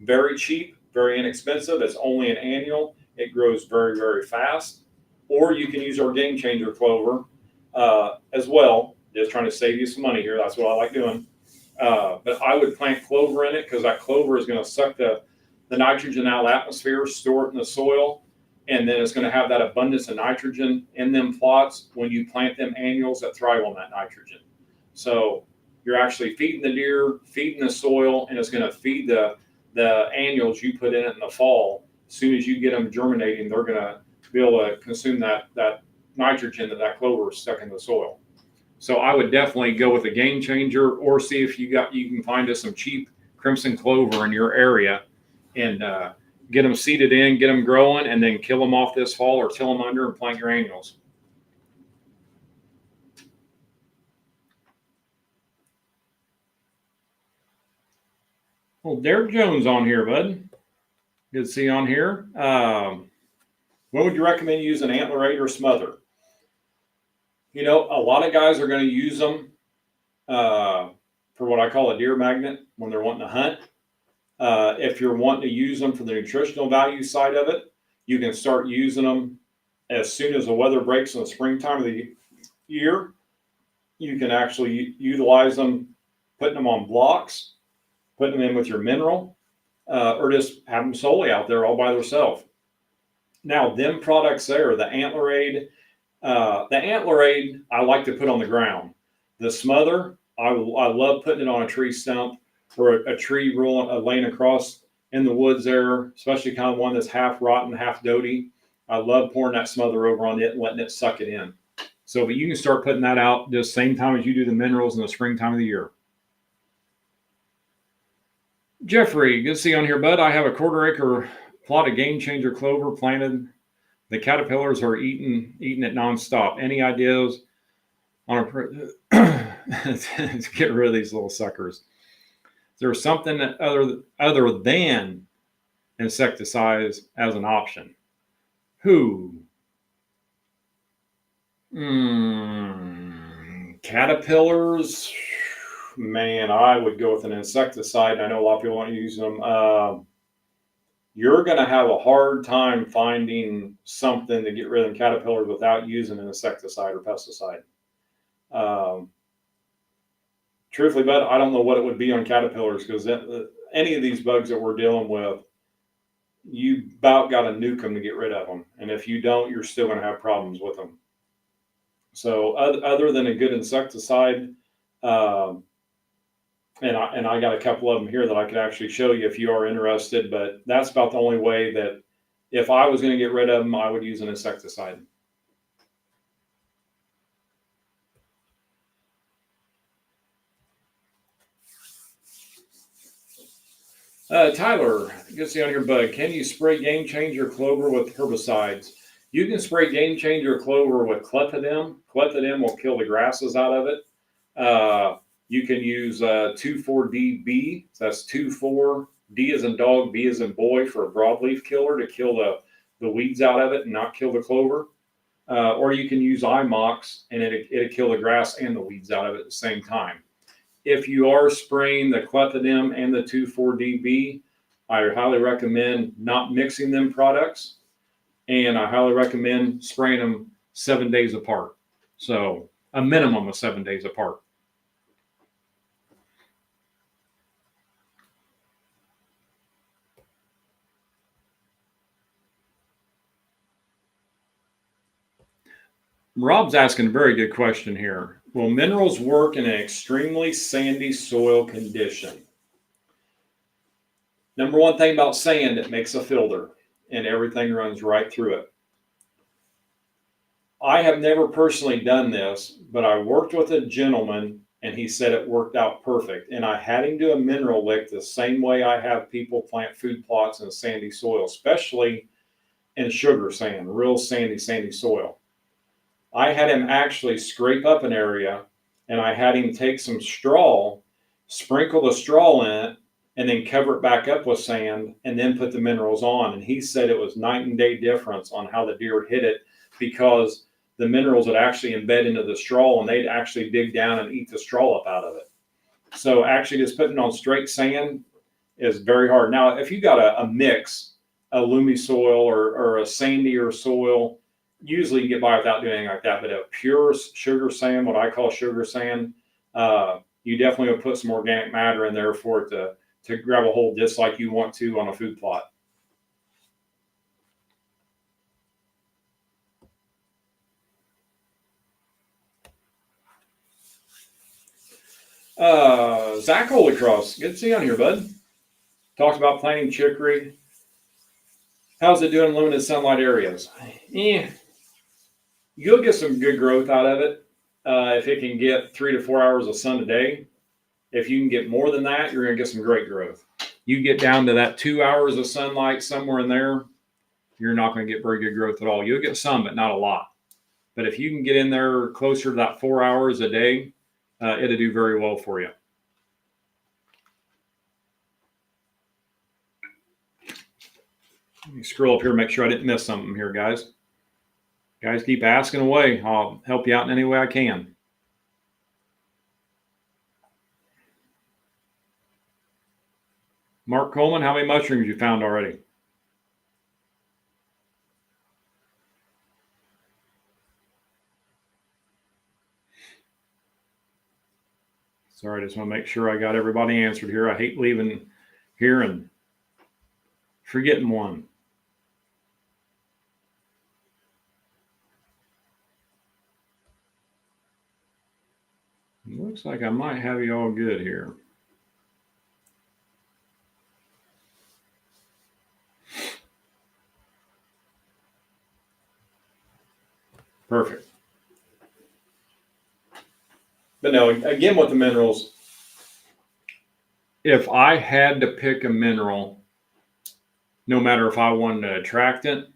Very cheap, very inexpensive. It's only an annual. It grows very, very fast. Or you can use our Game Changer clover as well. Just trying to save you some money here. That's what I like doing. But I would plant clover in it because that clover is going to suck the nitrogen out of the atmosphere, store it in the soil, and then it's going to have that abundance of nitrogen in them plots when you plant them annuals that thrive on that nitrogen. So you're actually feeding the deer, feeding the soil, and it's going to feed the annuals you put in it in the fall. As soon as you get them germinating, they're going to be able to consume that nitrogen that clover is stuck in the soil. So I would definitely go with a Game Changer, or see if you can find us some cheap crimson clover in your area, and get them seeded in, get them growing, and then kill them off this fall or till them under and plant your annuals. Well, Derek Jones on here, bud. Good to see you on here. When would you recommend using antler 8 or smother? You know, a lot of guys are going to use them for what I call a deer magnet when they're wanting to hunt. If you're wanting to use them for the nutritional value side of it, you can start using them as soon as the weather breaks in the springtime of the year. You can actually utilize them, putting them on blocks, putting them in with your mineral, or just have them solely out there all by themselves. Now, them products there, the Antler Aid, I like to put on the ground. The smother, I love putting it on a tree stump or a tree laying across in the woods there, especially kind of one that's half rotten, half doty. I love pouring that smother over on it and letting it suck it in. So, but you can start putting that out just same time as you do the minerals in the springtime of the year. Jeffrey, good to see you on here, bud. I have a 1/4 acre plot of Game Changer clover planted. The caterpillars are eating it nonstop. Any ideas on to get rid of these little suckers? Is there something other than insecticides as an option? Caterpillars. Man, I would go with an insecticide. I know a lot of people aren't using them. You're going to have a hard time finding something to get rid of caterpillars without using an insecticide or pesticide. Truthfully, bud, I don't know what it would be on caterpillars, because any of these bugs that we're dealing with, you about got to nuke them to get rid of them. And if you don't, you're still going to have problems with them. So other than a good insecticide, and I got a couple of them here that I could actually show you if you are interested, but that's about the only way that if I was going to get rid of them, I would use an insecticide. Tyler, good to see you on here, bud. Can you spray Game Changer clover with herbicides? You can spray Game Changer clover with clethodim. Clethodim will kill the grasses out of it. You can use 2,4-DB. So that's 2,4, D as in dog, B as in boy, for a broadleaf killer to kill the weeds out of it and not kill the clover. Or you can use IMOX, and it'll kill the grass and the weeds out of it at the same time. If you are spraying the clethodim and the 2,4-DB, I highly recommend not mixing them products, and I highly recommend spraying them 7 days apart. So a minimum of 7 days apart. Rob's asking a very good question here. Will minerals work in an extremely sandy soil condition? Number one thing about sand, it makes a filter and everything runs right through it. I have never personally done this, but I worked with a gentleman and he said it worked out perfect. And I had him do a mineral lick the same way I have people plant food plots in a sandy soil, especially in sugar sand, real sandy soil. I had him actually scrape up an area, and I had him take some straw, sprinkle the straw in it, and then cover it back up with sand and then put the minerals on. And he said it was night and day difference on how the deer hit it, because the minerals would actually embed into the straw and they'd actually dig down and eat the straw up out of it. So actually just putting on straight sand is very hard. Now, if you got a mix, a loomy soil or a sandier soil, usually you get by without doing anything like that. But a pure sugar sand, what I call sugar sand, you definitely would put some organic matter in there for it to grab a hold just like you want to on a food plot. Zach Holycross, good to see you on here, bud. Talked about planting chicory. How's it doing in limited sunlight areas? You'll get some good growth out of it if it can get 3 to 4 hours of sun a day. If you can get more than that, you're going to get some great growth. You get down to that 2 hours of sunlight somewhere in there, you're not going to get very good growth at all. You'll get some, but not a lot. But if you can get in there closer to that 4 hours a day, it'll do very well for you. Let me scroll up here, make sure I didn't miss something here, guys. Guys, keep asking away. I'll help you out in any way I can. Mark Coleman, how many mushrooms you found already? Sorry, I just want to make sure I got everybody answered here. I hate leaving here and forgetting one. Looks like I might have you all good here. Perfect. But no, again, with the minerals, if I had to pick a mineral, no matter if I wanted an attractant,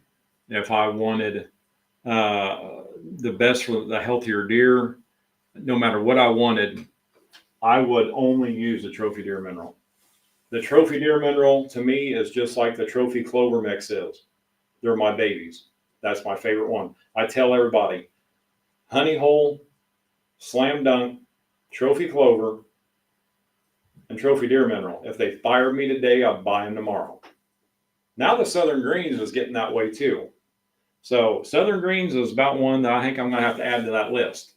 if I wanted the best for the healthier deer, no matter what I wanted, I would only use the trophy deer mineral. The trophy deer mineral to me is just like the trophy clover mix is. They're my babies. That's my favorite one. I tell everybody, honey hole, slam dunk, trophy clover, and trophy deer mineral. If they fire me today, I'll buy them tomorrow. Now the Southern Greens is getting that way too. So Southern Greens is about one that I think I'm going to have to add to that list.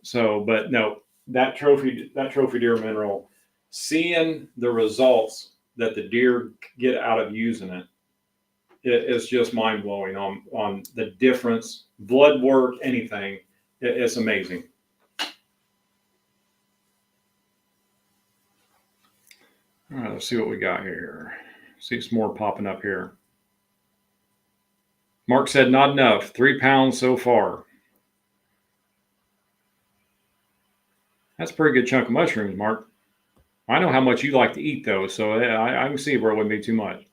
So, but no, that trophy deer mineral, seeing the results that the deer get out of using it, it's just mind blowing on the difference, blood work, anything. It's amazing. All right, let's see what we got here. See some more popping up here. Mark said not enough. 3 pounds so far. That's a pretty good chunk of mushrooms, Mark. I know how much you like to eat, though, so I can see where it wouldn't be too much.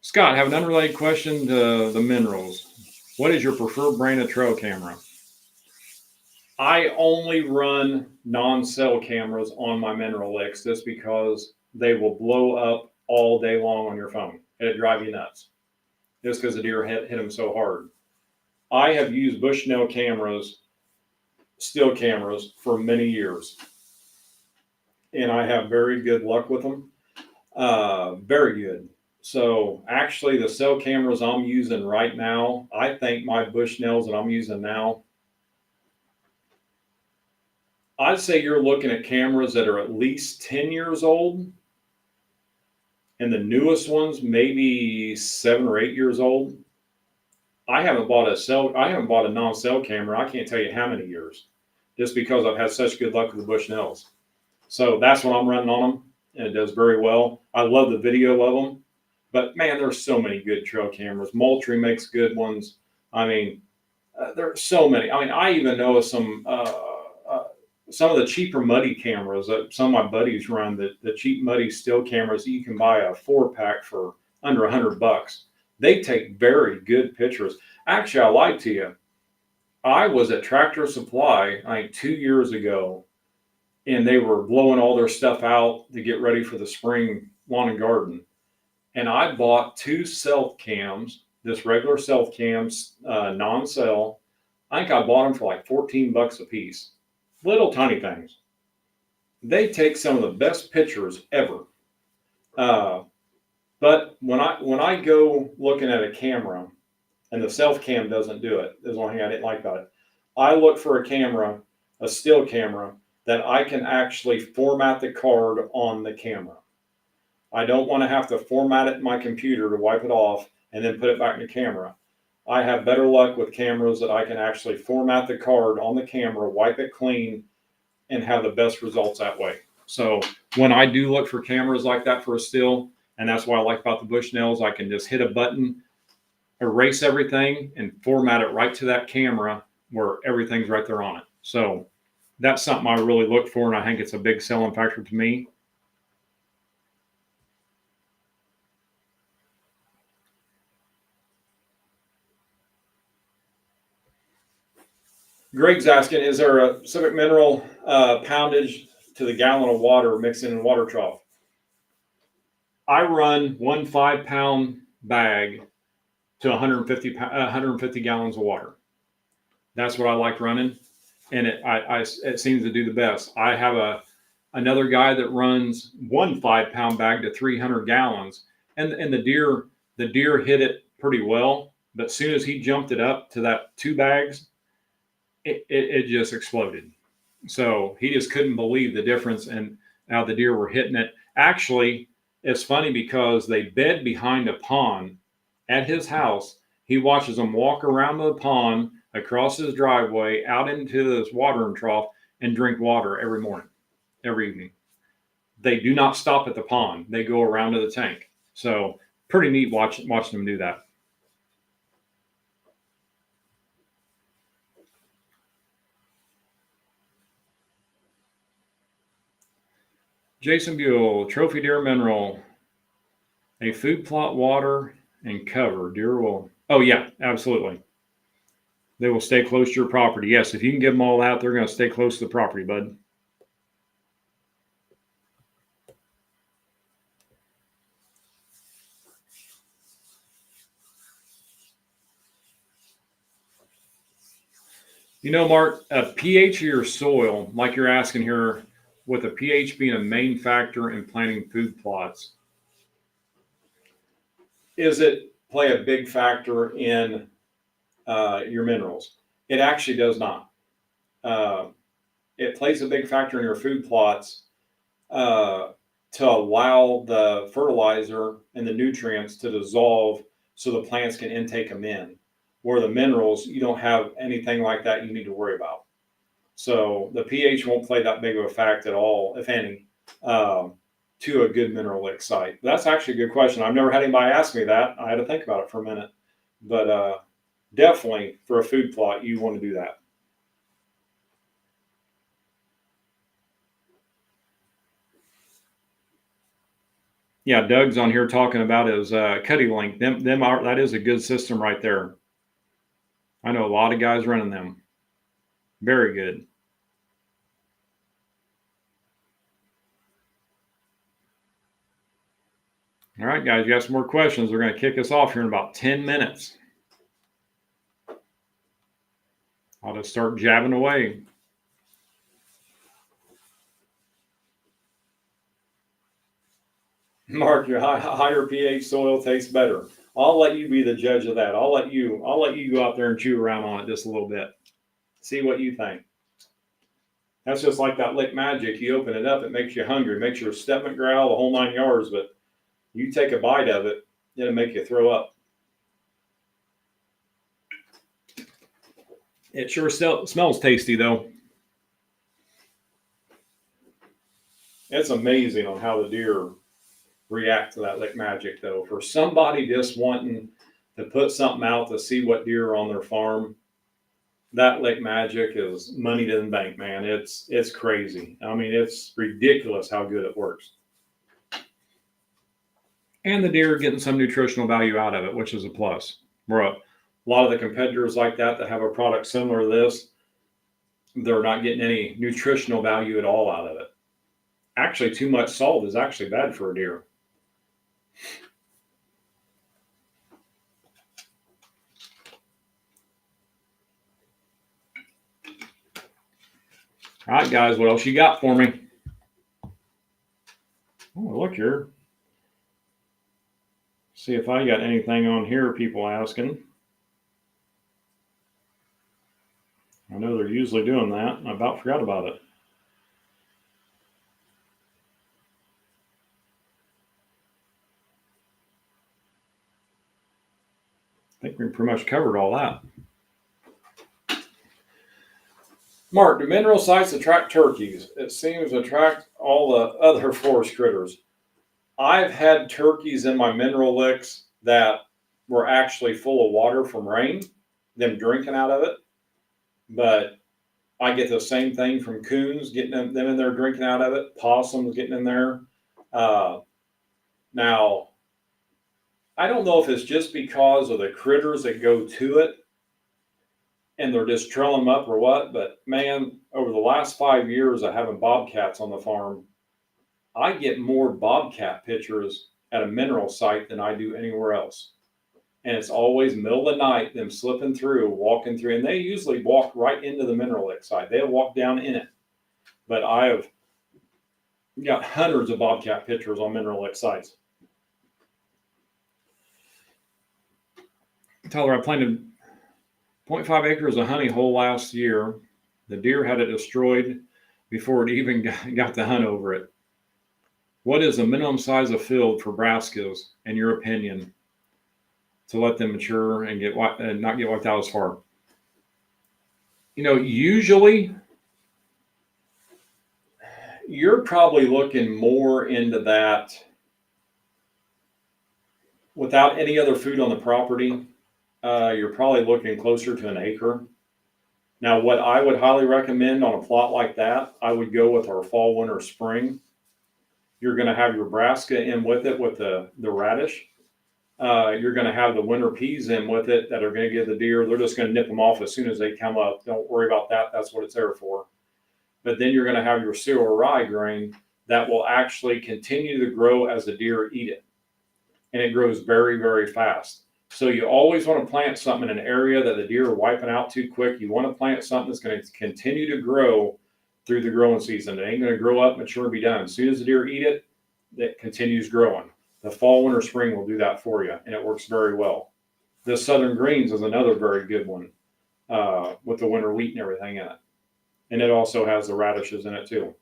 Scott, I have an unrelated question to the minerals. What is your preferred brand of trail camera? I only run non-cell cameras on my mineral licks just because they will blow up all day long on your phone. It'll drive you nuts just because the deer hit them so hard. I have used Bushnell cameras, still cameras, for many years, and I have very good luck with them. Very good. So actually the cell cameras I'm using right now, I think my Bushnells that I'm using now, I'd say you're looking at cameras that are at least 10 years old. And the newest ones, maybe 7 or 8 years old. I haven't bought a non-cell camera. I can't tell you how many years, just because I've had such good luck with the Bushnells. So that's what I'm running on them, and it does very well. I love the video of them. But man, there's so many good trail cameras. Moultrie makes good ones. I mean, there's so many. I mean, I even know some of the cheaper muddy cameras that some of my buddies run. The cheap muddy still cameras that you can buy a 4-pack for under $100. They take very good pictures. Actually, I lied to you. I was at Tractor Supply, I think 2 years ago, and they were blowing all their stuff out to get ready for the spring lawn and garden. And I bought 2 self cams, this regular self cams, non-cell. I think I bought them for like $14 a piece. Little tiny things. They take some of the best pictures ever. But when I go looking at a camera, and the self cam doesn't do it, there's one thing I didn't like about it. I look for a camera, a still camera, that I can actually format the card on the camera. I don't want to have to format it in my computer to wipe it off and then put it back in the camera. I have better luck with cameras that I can actually format the card on the camera, wipe it clean, and have the best results that way. So when I do look for cameras like that for a still, and that's what I like about the Bushnells, I can just hit a button, erase everything, and format it right to that camera where everything's right there on it. So that's something I really look for, and I think it's a big selling factor to me. Greg's asking, is there a specific mineral poundage to the gallon of water mixed in a water trough? I run 1 5-pound bag to 150 gallons of water. That's what I like running, and it seems to do the best. I have another guy that runs 1 5-pound bag to 300 gallons, and the deer hit it pretty well. But as soon as he jumped it up to that 2 bags, it just exploded. So he just couldn't believe the difference and how the deer were hitting it. Actually, it's funny because they bed behind a pond at his house. He watches them walk around the pond, across his driveway, out into this watering trough, and drink water every morning, every evening. They do not stop at the pond. They go around to the tank. So pretty neat watching them do that. Jason Buell, trophy deer mineral, a food plot, water, and cover. Deer will, oh yeah, absolutely. They will stay close to your property. Yes, if you can give them all out, they're going to stay close to the property, bud. You know, Mark, a pH of your soil, like you're asking here, with a pH being a main factor in planting food plots, is it play a big factor in your minerals? It actually does not. It plays a big factor in your food plots to allow the fertilizer and the nutrients to dissolve so the plants can intake them in. Where the minerals, you don't have anything like that you need to worry about. So the pH won't play that big of a fact at all, if any, to a good mineralic site. That's actually a good question. I've never had anybody ask me that. I had to think about it for a minute. But definitely for a food plot, you want to do that. Yeah, Doug's on here talking about his Cuddy Link. That is a good system right there. I know a lot of guys running them. Very good. All right, guys, you got some more questions. We're going to kick us off here in about 10 minutes. I'll just start jabbing away. Mark, your higher pH soil tastes better. I'll let you be the judge of that. I'll let you go out there and chew around on it just a little bit. See what you think. That's just like that Lick Magic. You open it up, it makes you hungry. It makes your stomach growl, the whole 9 yards. But you take a bite of it, it'll make you throw up. It sure smells tasty, though. It's amazing on how the deer react to that Lick Magic, though. For somebody just wanting to put something out to see what deer are on their farm, that Lick Magic is money to the bank, man. It's crazy. I mean, it's ridiculous how good it works. And the deer are getting some nutritional value out of it, which is a plus. Where a lot of the competitors like that have a product similar to this, they're not getting any nutritional value at all out of it. Actually, too much salt is actually bad for a deer. All right, guys, what else you got for me? Oh, look here. See if I got anything on here, people asking. I know they're usually doing that. I about forgot about it. I think we pretty much covered all that. Mark, do mineral sites attract turkeys? It seems to attract all the other forest critters. I've had turkeys in my mineral licks that were actually full of water from rain, them drinking out of it. But I get the same thing from coons, getting them in there drinking out of it, possums getting in there. Now, I don't know if it's just because of the critters that go to it and they're just trailing them up or what, but man, over the last 5 years of having bobcats on the farm, I get more bobcat pictures at a mineral site than I do anywhere else. And it's always middle of the night, them slipping through, walking through, and they usually walk right into the mineral lick site. They'll walk down in it. But I have got hundreds of bobcat pictures on mineral lick sites. Tyler, I planted 0.5 acres of honey hole last year. The deer had it destroyed before it even got the hunt over it. What is the minimum size of field for brassicas, in your opinion, to let them mature and not get wiped out as far? Usually you're probably looking more into that without any other food on the property. You're probably looking closer to an acre. Now, what I would highly recommend on a plot like that, I would go with our fall, winter, spring. You're going to have your brassica in with it with the radish. You're going to have the winter peas in with it that are going to give the deer, they're just going to nip them off as soon as they come up. Don't worry about that. That's what it's there for. But then you're going to have your cereal rye grain that will actually continue to grow as the deer eat it. And it grows very, very fast. So you always want to plant something in an area that the deer are wiping out too quick. You want to plant something that's going to continue to grow through the growing season. It ain't going to grow up, mature, and be done. As soon as the deer eat it, it continues growing. The fall, winter, spring will do that for you, and it works very well. The Southern Greens is another very good one with the winter wheat and everything in it. And it also has the radishes in it too.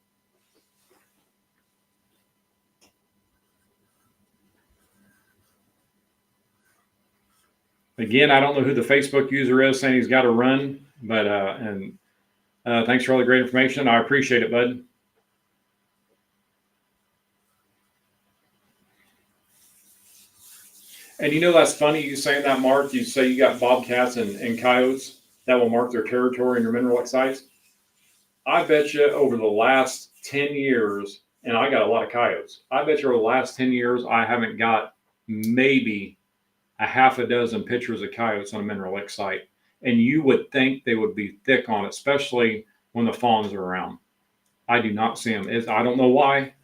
Again, I don't know who the Facebook user is saying he's got to run, but thanks for all the great information. I appreciate it, bud. And that's funny you saying that, Mark. You say you got bobcats and coyotes that will mark their territory in your mineral sites. I bet you over the last 10 years, and I got a lot of coyotes, I bet you over the last 10 years, I haven't got maybe a half a dozen pictures of coyotes on a mineral lick site. And you would think they would be thick on it, especially when the fawns are around. I do not see them. I don't know why.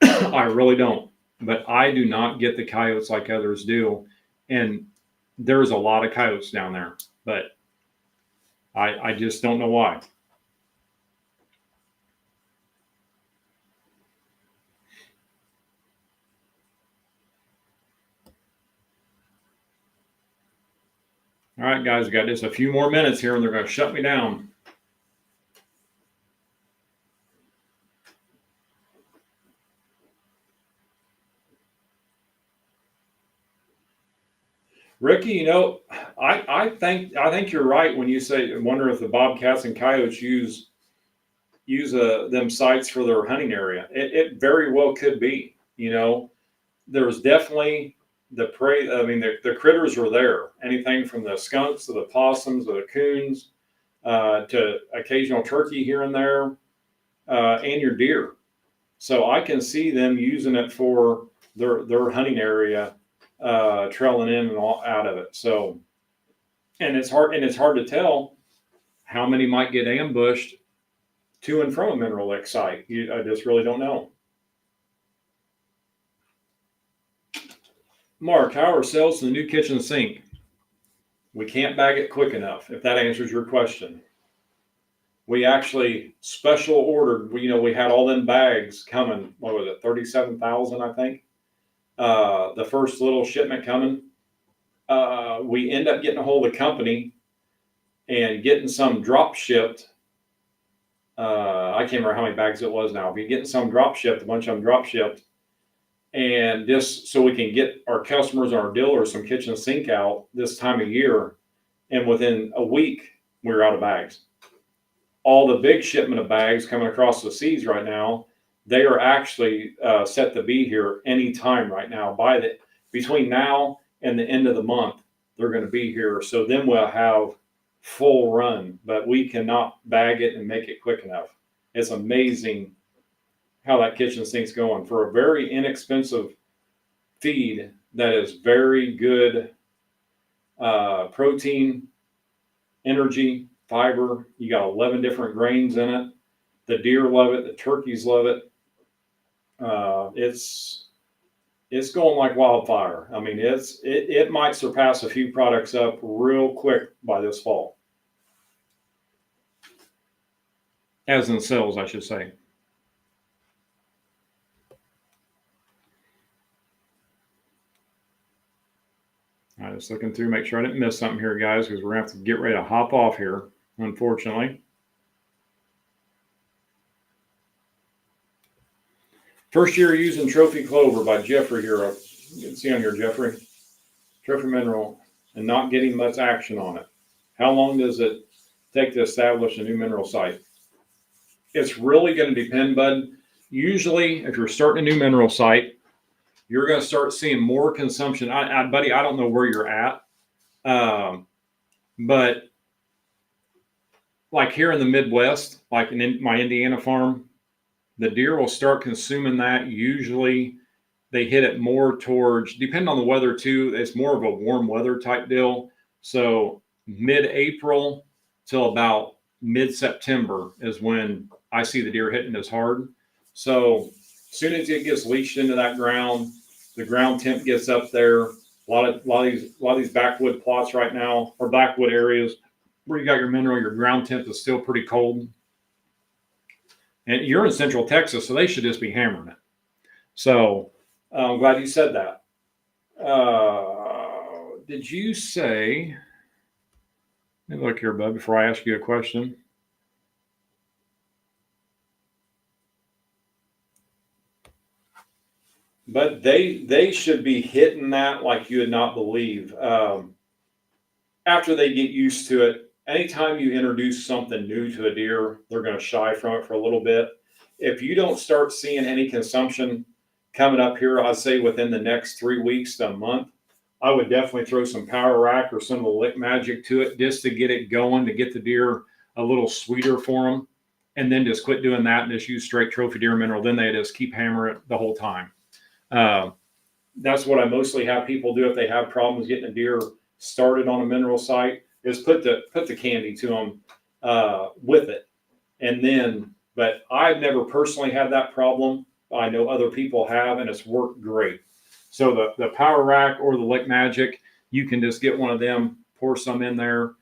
I really don't. But I do not get the coyotes like others do. And there's a lot of coyotes down there. But I just don't know why. All right, guys, we got just a few more minutes here and they're going to shut me down. Ricky, I think you're right when you say, I wonder if the bobcats and coyotes use them sites for their hunting area. It very well could be. There's definitely the prey. I mean, the critters are there. Anything from the skunks to the possums to the coons to occasional turkey here and there, and your deer. So I can see them using it for their hunting area, trailing in and all out of it. So, and it's hard to tell how many might get ambushed to and from a mineral lick site. I just really don't know. Mark, how are sales to the new kitchen sink? We can't bag it quick enough, if that answers your question. We actually special ordered, we had all them bags coming. What was it, 37,000, I think? The first little shipment coming. We end up getting a hold of the company and getting some drop shipped. I can't remember how many bags it was now. We're getting some drop shipped, a bunch of them drop shipped. And just so we can get our customers and our dealers some kitchen sink out this time of year. And within a week, we were out of bags. All the big shipment of bags coming across the seas right now, they are actually set to be here anytime right now. Between now and the end of the month, they're going to be here. So then we'll have full run, but we cannot bag it and make it quick enough. It's amazing how that kitchen sink's going for a very inexpensive feed that is very good protein, energy, fiber. You got 11 different grains in it. The deer love it. The turkeys love it. It's going like wildfire. I mean, it might surpass a few products up real quick by this fall. As in sales, I should say. I was looking through, make sure I didn't miss something here, guys, because we're going to have to get ready to hop off here, unfortunately. First year using Trophy Clover by Jeffrey here. You can see on here, Jeffrey. Trophy Mineral, and not getting much action on it. How long does it take to establish a new mineral site? It's really going to depend, bud. Usually, if you're starting a new mineral site, you're going to start seeing more consumption. Buddy, I don't know where you're at, but like here in the Midwest, like in my Indiana farm, the deer will start consuming that. Usually they hit it more towards, depending on the weather too, it's more of a warm weather type deal. So mid-April till about mid-September is when I see the deer hitting this hard. So as soon as it gets leached into that ground, the ground temp gets up there. A lot of these backwood plots right now, or backwood areas where you got your mineral, your ground temp is still pretty cold. And you're in Central Texas, so they should just be hammering it. So I'm glad you said that. Did you say? Let me look here, bud, before I ask you a question. But they should be hitting that like you would not believe. After they get used to it, anytime you introduce something new to a deer, they're going to shy from it for a little bit. If you don't start seeing any consumption coming up here, I'd say within the next 3 weeks to a month, I would definitely throw some Power Rack or some of the Lick Magic to it just to get it going, to get the deer a little sweeter for them. And then just quit doing that and just use straight Trophy Deer Mineral. Then they just keep hammering it the whole time. That's what I mostly have people do if they have problems getting a deer started on a mineral site, is put the candy to them with it. And then, but I've never personally had that problem. I know other people have, and it's worked great. So the Power Rack or the Lick Magic, you can just get one of them, pour some in there,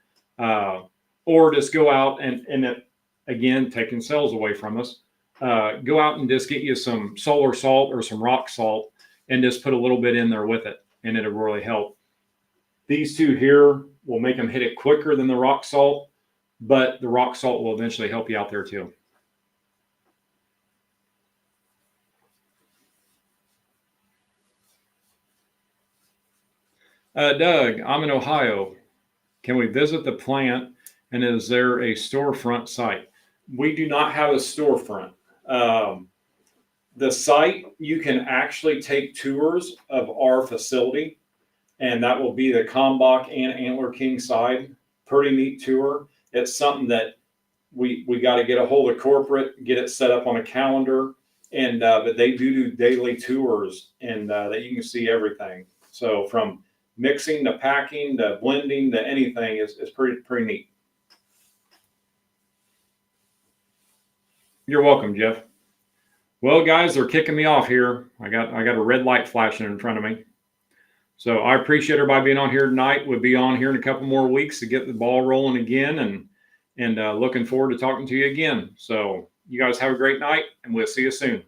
or just go out and it, again, taking sales away from us, go out and just get you some solar salt or some rock salt and just put a little bit in there with it, and it'll really help. These two here will make them hit it quicker than the rock salt, but the rock salt will eventually help you out there too. Doug, I'm in Ohio. Can we visit the plant, and is there a storefront site? We do not have a storefront. The site, you can actually take tours of our facility, and that will be the Kalmbach and Antler King side. Pretty neat tour. It's something that we got to get a hold of corporate, get it set up on a calendar, and but they do daily tours, and that you can see everything. So from mixing to packing to blending to anything is pretty neat. You're welcome, Jeff. Well, guys, they're kicking me off here. I got a red light flashing in front of me. So I appreciate everybody being on here tonight. We'll be on here in a couple more weeks to get the ball rolling again, and looking forward to talking to you again. So you guys have a great night, and we'll see you soon.